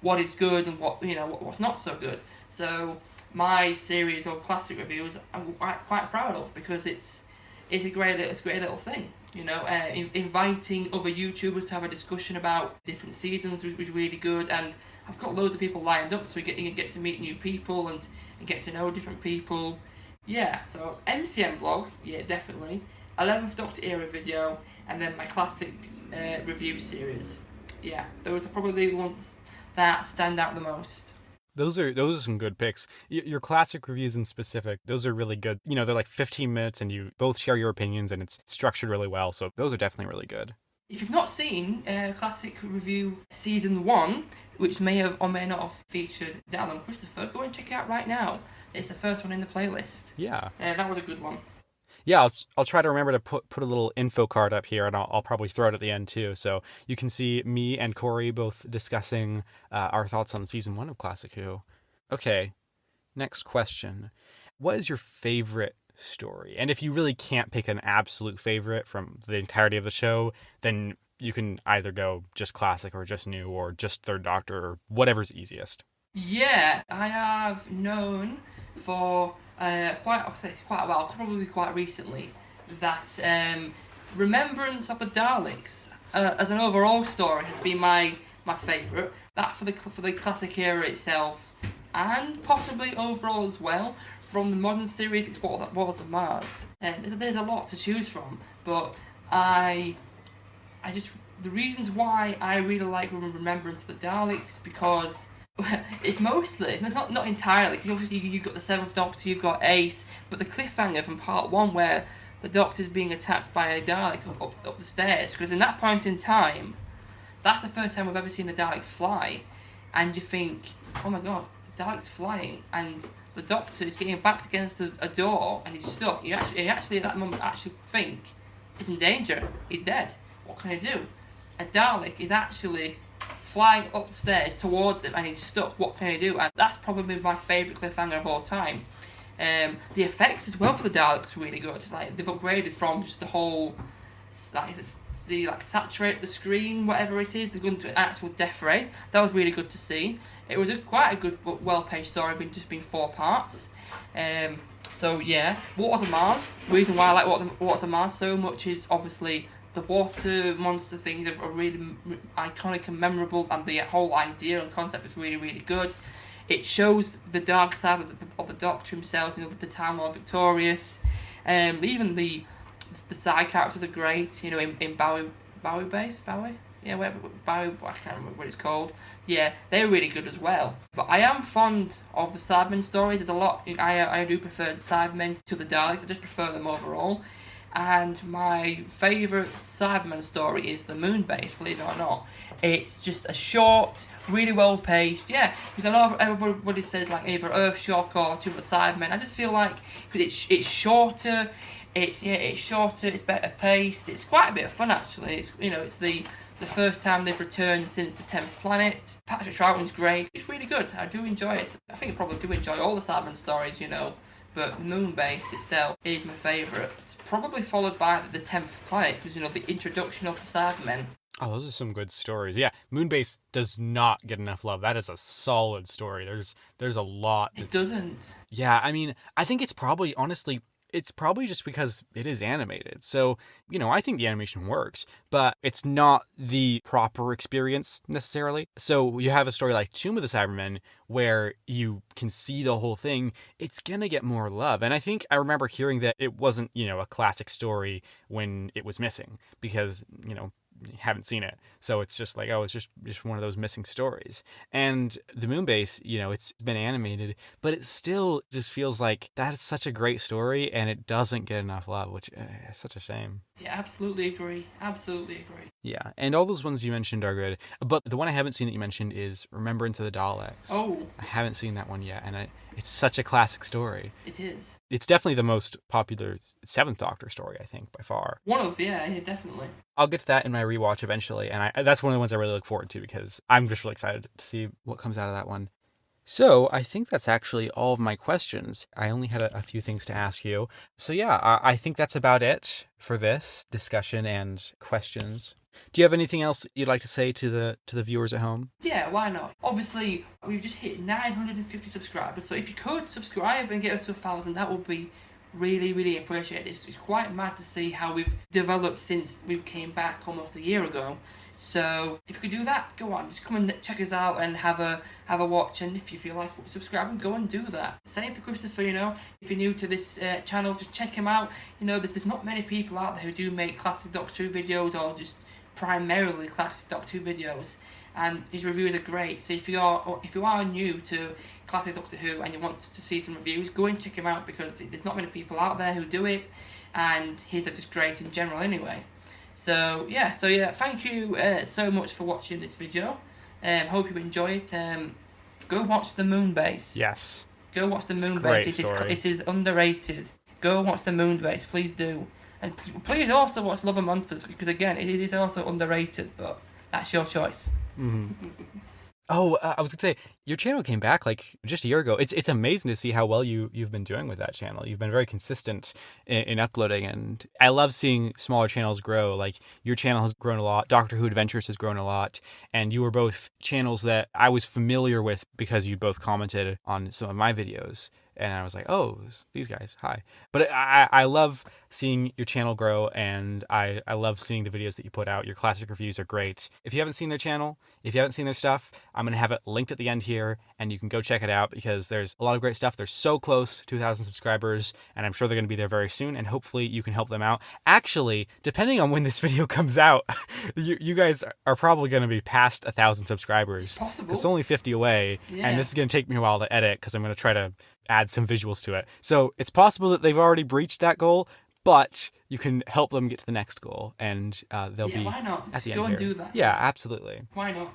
[SPEAKER 2] what is good and what's not so good. So my series of classic reviews I'm quite proud of, because it's a great little thing. Inviting other YouTubers to have a discussion about different seasons was really good, and I've got loads of people lined up, so you get to meet new people and get to know different people. Yeah, so MCM vlog, yeah, definitely. 11th Doctor era video, and then my classic review series. Yeah, those are probably the ones that stand out the most.
[SPEAKER 1] Those are some good picks. Your classic reviews in specific, those are really good. They're like 15 minutes and you both share your opinions and it's structured really well. So those are definitely really good.
[SPEAKER 2] If you've not seen Classic Review Season 1, which may have or may not have featured Daniel and Christopher, go and check it out right now. It's the first one in the playlist.
[SPEAKER 1] Yeah.
[SPEAKER 2] That was a good one.
[SPEAKER 1] Yeah, I'll try to remember to put a little info card up here, and I'll probably throw it at the end too, so you can see me and Corey both discussing our thoughts on season 1 of Classic Who. Okay, next question: what is your favorite story? And if you really can't pick an absolute favorite from the entirety of the show, then you can either go just classic or just new or just Third Doctor or whatever's easiest.
[SPEAKER 2] Yeah, I have known for quite a while, probably quite recently, that Remembrance of the Daleks as an overall story has been my favourite. That for the classic era itself, and possibly overall as well. From the modern series, it's what was of Mars, and there's a lot to choose from. But I just the reasons why I really like Remembrance of the Daleks is because it's mostly, it's not entirely, because obviously you've got the Seventh Doctor, you've got Ace, but the cliffhanger from part 1 where the Doctor's being attacked by a Dalek up the stairs, because in that point in time, that's the first time we've ever seen a Dalek fly, and you think, oh my god, the Dalek's flying, and the Doctor is getting backed against a door, and he's stuck. You actually at that moment actually think he's in danger, he's dead, what can he do? A Dalek is actually flying upstairs towards him and he's stuck, what can he do? And that's probably my favourite cliffhanger of all time. The effects as well for the Daleks are really good. Like, they've upgraded from just the whole, like saturate the screen, whatever it is, they've gone to an actual def ray. That was really good to see. It was quite a good, well-paced story, just being 4 parts. So yeah, Waters of Mars. The reason why I like Waters of Mars so much is obviously the water monster things are really iconic and memorable, and the whole idea and concept is really, really good. It shows the dark side of the Doctor himself, with the Time Lord victorious. Even the side characters are great, in Bowie Base? Yeah, Bowie, I can't remember what it's called. Yeah, they're really good as well. But I am fond of the Cybermen stories. There's a lot, I do prefer the Cybermen to the Daleks, I just prefer them overall. And my favourite Cyberman story is the Moonbase, believe it or not. It's just a short, really well paced, because I know everybody says like either Earthshock or Two of the Cybermen. I just feel like, because it's shorter, it's shorter, it's better paced, it's quite a bit of fun actually. It's the first time they've returned since the 10th planet. Patrick Troughton's great, it's really good, I do enjoy it. I think I probably do enjoy all the Cyberman stories, but the Moonbase itself is my favourite. Probably followed by the 10th planet, because, the introduction of the Cybermen.
[SPEAKER 1] Oh, those are some good stories. Yeah, Moonbase does not get enough love. That is a solid story. There's a lot.
[SPEAKER 2] It doesn't.
[SPEAKER 1] Yeah, I mean, I think it's probably, honestly, it's probably just because it is animated. So, I think the animation works, but it's not the proper experience necessarily. So you have a story like Tomb of the Cybermen where you can see the whole thing. It's going to get more love. And I think I remember hearing that it wasn't, a classic story when it was missing because, haven't seen it, so it's just like, oh, it's just one of those missing stories. And the Moonbase, it's been animated, but it still just feels like that is such a great story and it doesn't get enough love, which is such a shame.
[SPEAKER 2] Yeah, absolutely agree.
[SPEAKER 1] Yeah, and all those ones you mentioned are good, but the one I haven't seen that you mentioned is Remembrance of the Daleks.
[SPEAKER 2] Oh,
[SPEAKER 1] I haven't seen that one yet, and it's such a classic story.
[SPEAKER 2] It is.
[SPEAKER 1] It's definitely the most popular Seventh Doctor story, I think, by far.
[SPEAKER 2] Yeah, definitely.
[SPEAKER 1] I'll get to that in my rewatch eventually, and that's one of the ones I really look forward to because I'm just really excited to see what comes out of that one. So I think that's actually all of my questions. I only had a few things to ask you. So yeah, I think that's about it for this discussion and questions. Do you have anything else you'd like to say to the viewers at home?
[SPEAKER 2] Yeah, why not? Obviously, we've just hit 950 subscribers, so if you could subscribe and get us to 1,000, that would be really, really appreciated. It's quite mad to see how we've developed since we came back almost a year ago. So if you could do that, go on, just come and check us out and have a watch, and if you feel like subscribing, go and do that. Same for Christopher, if you're new to this channel, just check him out. There's not many people out there who do make classic Doctor Who videos or just primarily classic Doctor Who videos, and his reviews are great. So if you are new to classic Doctor Who and you want to see some reviews, go and check him out because there's not many people out there who do it, and his are just great in general anyway. So yeah, thank you so much for watching this video. Hope you enjoy it. Go watch the Moonbase.
[SPEAKER 1] Yes.
[SPEAKER 2] Go watch the Moonbase.
[SPEAKER 1] Great story.
[SPEAKER 2] It is underrated. Go watch the Moonrace, please do. And please also watch Love and Monsters, because again, it is also underrated, but that's your choice.
[SPEAKER 1] Oh, I was gonna say your channel came back like just a year ago. It's amazing to see how well you've been doing with that channel. You've been very consistent in uploading, and I love seeing smaller channels grow. Like your channel has grown a lot. Doctor Who Adventures has grown a lot, and you were both channels that I was familiar with because you both commented on some of my videos. And I was like, oh, these guys, hi. But I love seeing your channel grow, and I love seeing the videos that you put out. Your classic reviews are great. If you haven't seen their channel, if you haven't seen their stuff, I'm going to have it linked at the end here, and you can go check it out because there's a lot of great stuff. They're so close to 2,000 subscribers, and I'm sure they're going to be there very soon, and hopefully you can help them out. Actually, depending on when this video comes out, you guys are probably going to be past 1,000 subscribers.
[SPEAKER 2] It's possible.
[SPEAKER 1] It's only 50 away, and this is going to take me a while to edit because I'm going to try to add some visuals to it. So it's possible that they've already breached that goal, but you can help them get to the next goal, and they'll be
[SPEAKER 2] why not?
[SPEAKER 1] at the
[SPEAKER 2] Go
[SPEAKER 1] end
[SPEAKER 2] and
[SPEAKER 1] here.
[SPEAKER 2] do that.
[SPEAKER 1] Yeah, absolutely.
[SPEAKER 2] Why not?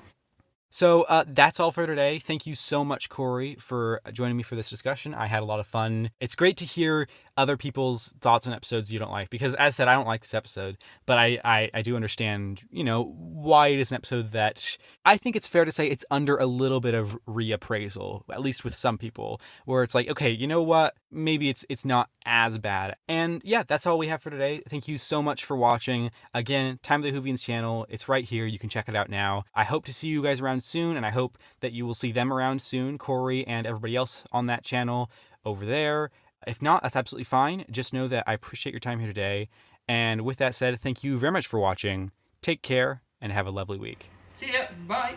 [SPEAKER 1] So that's all for today. Thank you so much, Corey, for joining me for this discussion. I had a lot of fun. It's great to hear other people's thoughts on episodes you don't like, because as I said, I don't like this episode, but I do understand, why it is an episode that I think it's fair to say it's under a little bit of reappraisal, at least with some people, where it's like, okay, you know what? Maybe it's not as bad. And yeah, that's all we have for today. Thank you so much for watching. Again, Time of the Whovians channel. It's right here. You can check it out now. I hope to see you guys around soon, and I hope that you will see them around soon, Corey and everybody else on that channel over there. If not, that's absolutely fine. Just know that I appreciate your time here today. And with that said, thank you very much for watching. Take care and have a lovely week.
[SPEAKER 2] See ya. Bye.